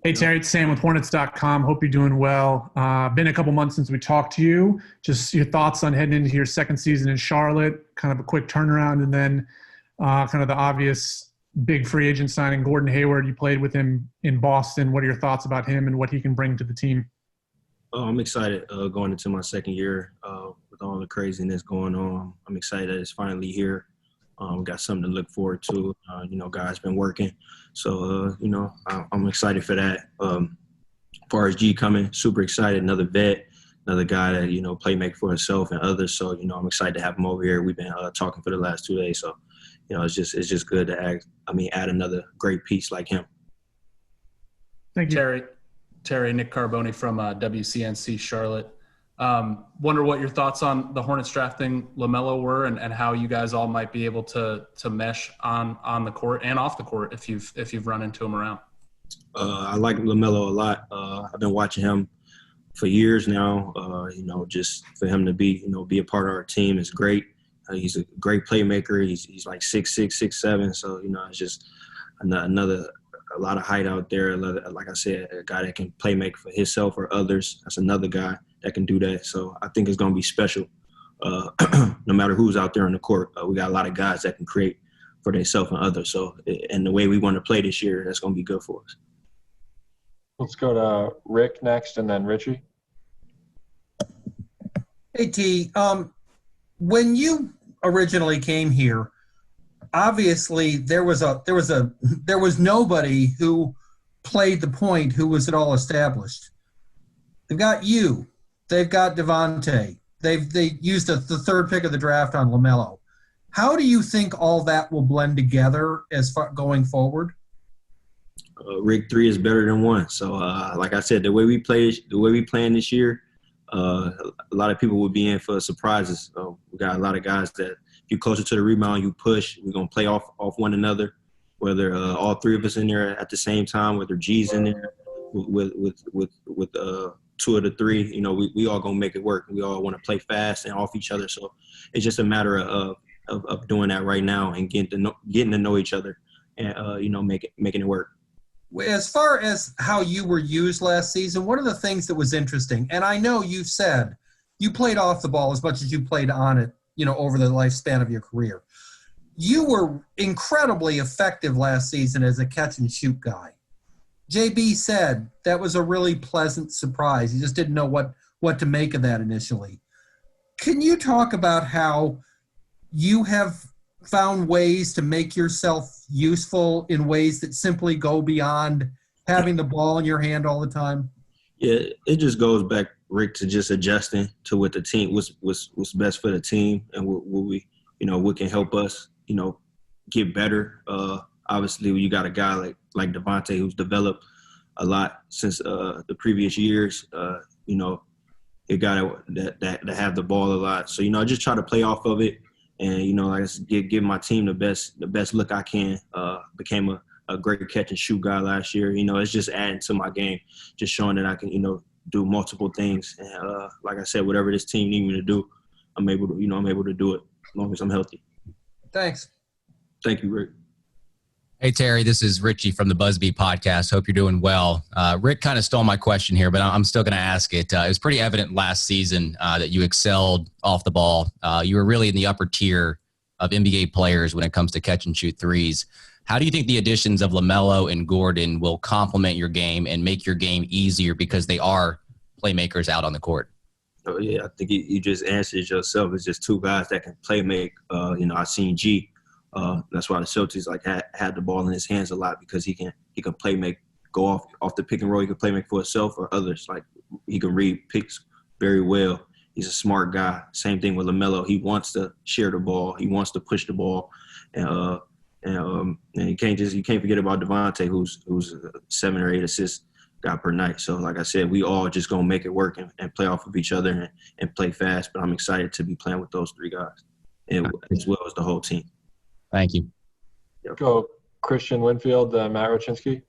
Hey, Terry, it's Sam with Hornets.com. Hope you're doing well. Been a couple months since we talked to you. Just your thoughts on heading into your second season in Charlotte, kind of a quick turnaround, and then kind of the obvious big free agent signing, Gordon Hayward. You played with him in Boston. What are your thoughts about him and what he can bring to the team? I'm excited going into my second year with all the craziness going on. I'm excited that it's finally here. Got something to look forward to. Guys been working. So, I'm excited for that. As far as G coming, super excited. Another vet, another guy that, play make for himself and others. So, I'm excited to have him over here. We've been talking for the last 2 days. So, it's just good to add another great piece like him. Thank you. Terry, Nick Carboni from WCNC Charlotte. Wonder what your thoughts on the Hornets drafting LaMelo were and how you guys all might be able to mesh on the court and off the court if you've run into him around. I like LaMelo a lot. I've been watching him for years now. Just for him to be a part of our team is great. He's a great playmaker. He's like 6'6", 6'7". So, it's just a lot of height out there. Like I said, a guy that can play make for himself or others. That's another guy that can do that. So I think it's going to be special no matter who's out there on the court. We got a lot of guys that can create for themselves and others. So, and the way we want to play this year, that's going to be good for us. Let's go to Rick next and then Richie. Hey, T. When you originally came here, obviously there was nobody who played the point who was at all established. They've got you. They've got Devontae. They used the third pick of the draft on LaMelo. How do you think all that will blend together as far going forward? Rig 3 is better than 1. So, like I said, the way we playing this year, a lot of people will be in for surprises. We got a lot of guys that if you're closer to the rebound, you push. We're gonna play off one another. Whether all three of us in there at the same time, whether G's in there with 2 of the 3, we all gonna make it work. We all want to play fast and off each other. So it's just a matter of doing that right now and getting to know each other and making it work. As far as how you were used last season, one of the things that was interesting, and I know you've said you played off the ball as much as you played on it, over the lifespan of your career. You were incredibly effective last season as a catch-and-shoot guy. JB said that was a really pleasant surprise. He just didn't know what to make of that initially. Can you talk about how you have found ways to make yourself useful in ways that simply go beyond having the ball in your hand all the time? Yeah, it just goes back, Rick, to just adjusting to what the team what's best for the team and what can help us, get better. Obviously, when you got a guy like Devontae who's developed a lot since the previous years, you got to have the ball a lot. So I just try to play off of it. And, I just give my team the best look I can. Became a great catch and shoot guy last year. It's just adding to my game, just showing that I can, do multiple things. And like I said, whatever this team needs me to do, I'm able to do it as long as I'm healthy. Thanks. Thank you, Rick. Hey, Terry, this is Richie from the Buzzbee podcast. Hope you're doing well. Rick kind of stole my question here, but I'm still going to ask it. It was pretty evident last season that you excelled off the ball. You were really in the upper tier of NBA players when it comes to catch and shoot threes. How do you think the additions of LaMelo and Gordon will complement your game and make your game easier because they are playmakers out on the court? Oh, yeah, I think you just answered it yourself. It's just 2 guys that can play make. I seen G. That's why the Celtics had the ball in his hands a lot because he can play make, go off the pick and roll. He can play make for himself or others. Like he can read picks very well. He's a smart guy. Same thing with LaMelo. He wants to share the ball. He wants to push the ball, and you can't forget about Devontae, who's a 7 or 8 assist guy per night. So like I said, we all just gonna make it work and play off of each other and play fast. But I'm excited to be playing with those 3 guys, and as well as the whole team. Thank you. Yep. Go Christian Winfield, Matt Rochinsky.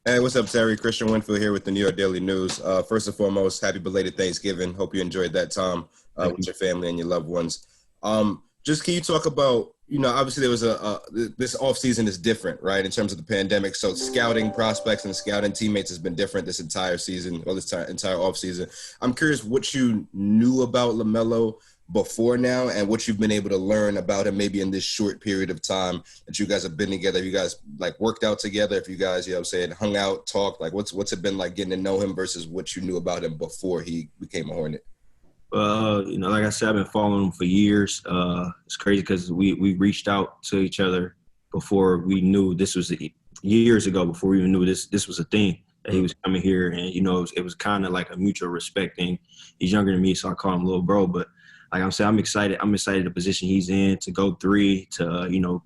Hey, what's up, Terry? Christian Winfield here with the New York Daily News. First and foremost, happy belated Thanksgiving. Hope you enjoyed that time with your family and your loved ones. Just can you talk about obviously there was this offseason is different, right, in terms of the pandemic. So scouting prospects and scouting teammates has been different this entire season, or this entire offseason. I'm curious what you knew about LaMelo before now and what you've been able to learn about him maybe in this short period of time that you guys have been together. Have you guys like worked out together? If you guys, hung out, talked, like what's it been like getting to know him versus what you knew about him before he became a Hornet? Like I said, I've been following him for years. It's crazy because we reached out to each other before we knew this was years ago, before we even knew this was a thing that he was coming here. And, it was kind of like a mutual respect thing. He's younger than me, so I call him little bro. But like I'm saying, I'm excited. I'm excited the position he's in to go 3, to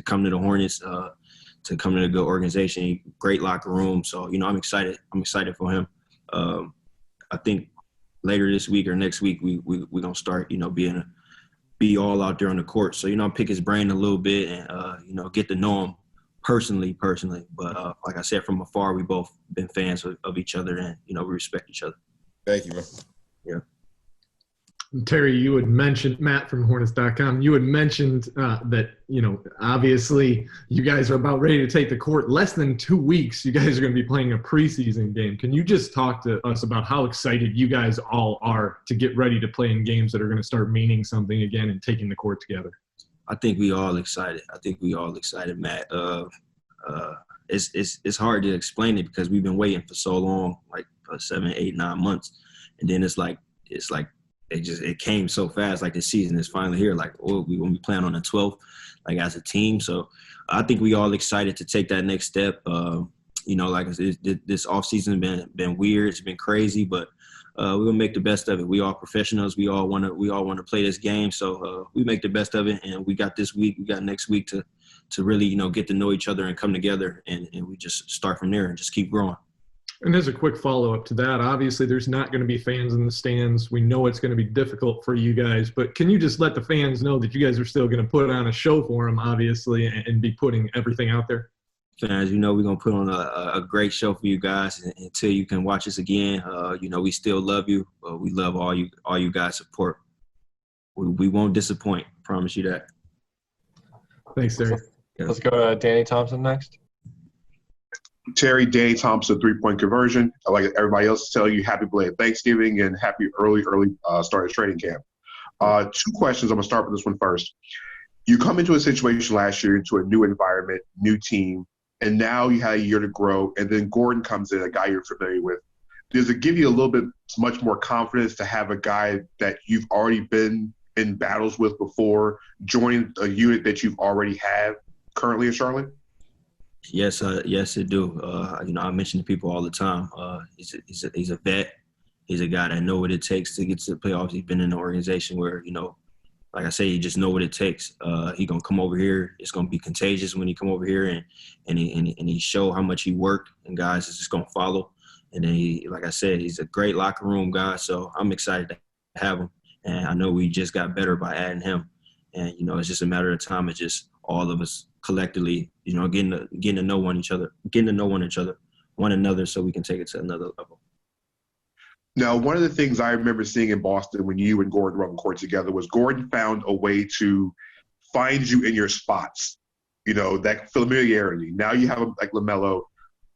come to the Hornets, to come to a good organization, great locker room. So, I'm excited. I'm excited for him. I think later this week or next week, we're gonna start, be all out there on the court. So, pick his brain a little bit and, get to know him personally. But like I said, from afar, we both been fans of each other and, we respect each other. Thank you, man. Yeah. Terry, you had mentioned, Matt from Hornets.com, you had mentioned that, obviously you guys are about ready to take the court. Less than 2 weeks, you guys are going to be playing a preseason game. Can you just talk to us about how excited you guys all are to get ready to play in games that are going to start meaning something again and taking the court together? I think we all excited. Matt. It's hard to explain it because we've been waiting for so long, like 7, 8, 9 months. And then it's like it came so fast. Like the season is finally here. Like, we're going to be playing on the 12th, like as a team. So I think we all excited to take that next step. Like I said, this offseason has been weird. It's been crazy, but we're going to make the best of it. We are professionals. We all want to play this game. So we make the best of it. And we got this week, we got next week to really, get to know each other and come together. And we just start from there and just keep growing. And as a quick follow-up to that, obviously there's not going to be fans in the stands. We know it's going to be difficult for you guys, but can you just let the fans know that you guys are still going to put on a show for them, obviously, and be putting everything out there? Fans, we're going to put on a great show for you guys until you can watch us again. We still love you. We love all you guys' support. We won't disappoint. Promise you that. Thanks, Terry. Let's go to Danny Thompson next. Terry, Danny Thompson, 3-point conversion. I'd like everybody else to tell you happy belated Thanksgiving and happy early start of training camp. 2 questions. I'm going to start with this one first. You come into a situation last year, into a new environment, new team, and now you had a year to grow, and then Gordon comes in, a guy you're familiar with. Does it give you a little bit much more confidence to have a guy that you've already been in battles with before join a unit that you've already had currently in Charlotte? Yes, it do. I mention to people all the time. He's a vet. He's a guy that know what it takes to get to the playoffs. He's been in an organization where, like I say, he just know what it takes. He gonna come over here. It's gonna be contagious when he come over here and he show how much he worked, and guys is just gonna follow. And then like I said, he's a great locker room guy. So I'm excited to have him. And I know we just got better by adding him. And it's just a matter of time. It's just all of us collectively, getting to know one another, so we can take it to another level. Now, one of the things I remember seeing in Boston when you and Gordon were on the court together was Gordon found a way to find you in your spots, that familiarity. Now you have like LaMelo.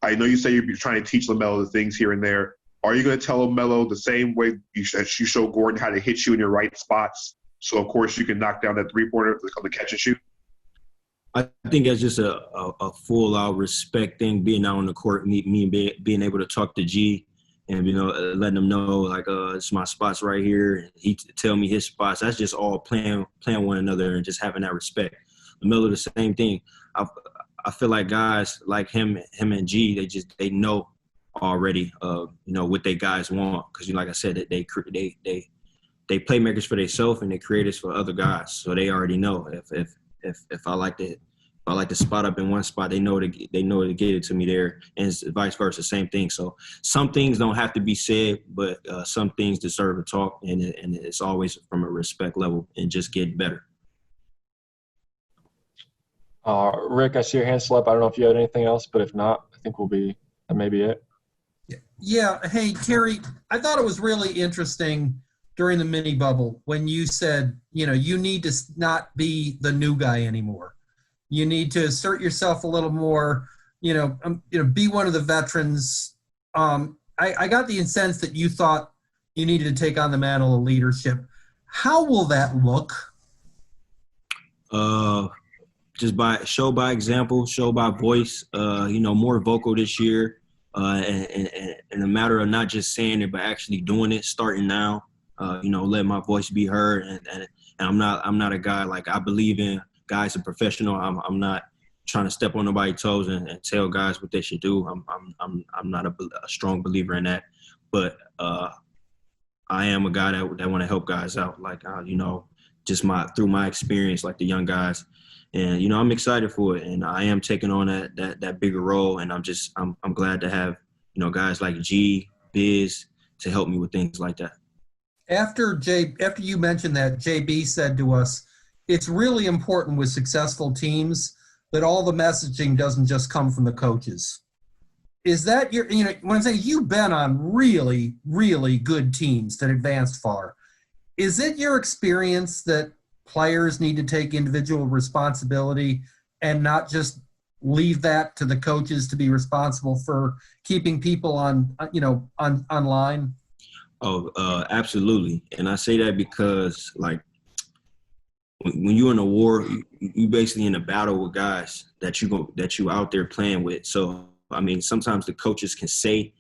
I know you say you're trying to teach LaMelo the things here and there. Are you going to tell LaMelo the same way you show Gordon how to hit you in your right spots? So, of course, you can knock down that 3-pointer on the catch and shoot? I think that's just a full-out respect thing, being out on the court, me being able to talk to G and, letting him know, like, it's my spots right here. He tell me his spots. That's just all playing one another and just having that respect. LaMelo, the same thing. I feel like guys like him and G, they know already, what they guys want. Because, like I said, they playmakers for themselves and they creators for other guys. So they already know if I like to spot up in one spot, they know to get it to me there, and it's vice versa, same thing. So some things don't have to be said, but some things deserve a talk, and it's always from a respect level and just get better. Rick, I see your hand still up. I don't know if you had anything else, but if not, I think that may be it. Yeah. Hey, Terry, I thought it was really interesting during the mini bubble when you said, you need to not be the new guy anymore. You need to assert yourself a little more, be one of the veterans. I got the sense that you thought you needed to take on the mantle of leadership. How will that look? Just by example, show by voice, more vocal this year, and a matter of not just saying it, but actually doing it, starting now, let my voice be heard. And I'm not a guy, like, I believe in guys are professional. I'm not trying to step on nobody's toes and tell guys what they should do. I'm not a strong believer in that, but I am a guy that want to help guys out, like, just through my experience, like the young guys. And, I'm excited for it, and I am taking on that bigger role, and I'm glad to have, guys like G, Biz to help me with things like that. After you mentioned that, JB said to us, it's really important with successful teams that all the messaging doesn't just come from the coaches. Is that when I'm saying you've been on really, really good teams that advanced far, is it your experience that players need to take individual responsibility and not just leave that to the coaches to be responsible for keeping people online? Oh, absolutely. And I say that because, like, when you're in a war, you basically in a battle with guys that you out there playing with. So, I mean, sometimes the coaches can say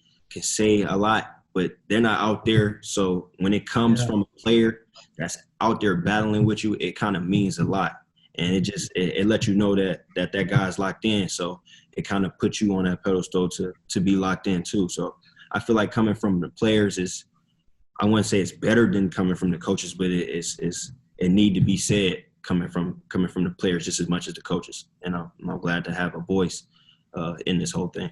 a lot, but they're not out there. So when it comes from a player that's out there battling with you, it kind of means a lot. And it lets you know that guy's locked in. So it kind of puts you on that pedestal to be locked in too. So I feel like coming from the players is, I wouldn't say it's better than coming from the coaches, but it need to be said coming from the players just as much as the coaches. And I'm glad to have a voice in this whole thing.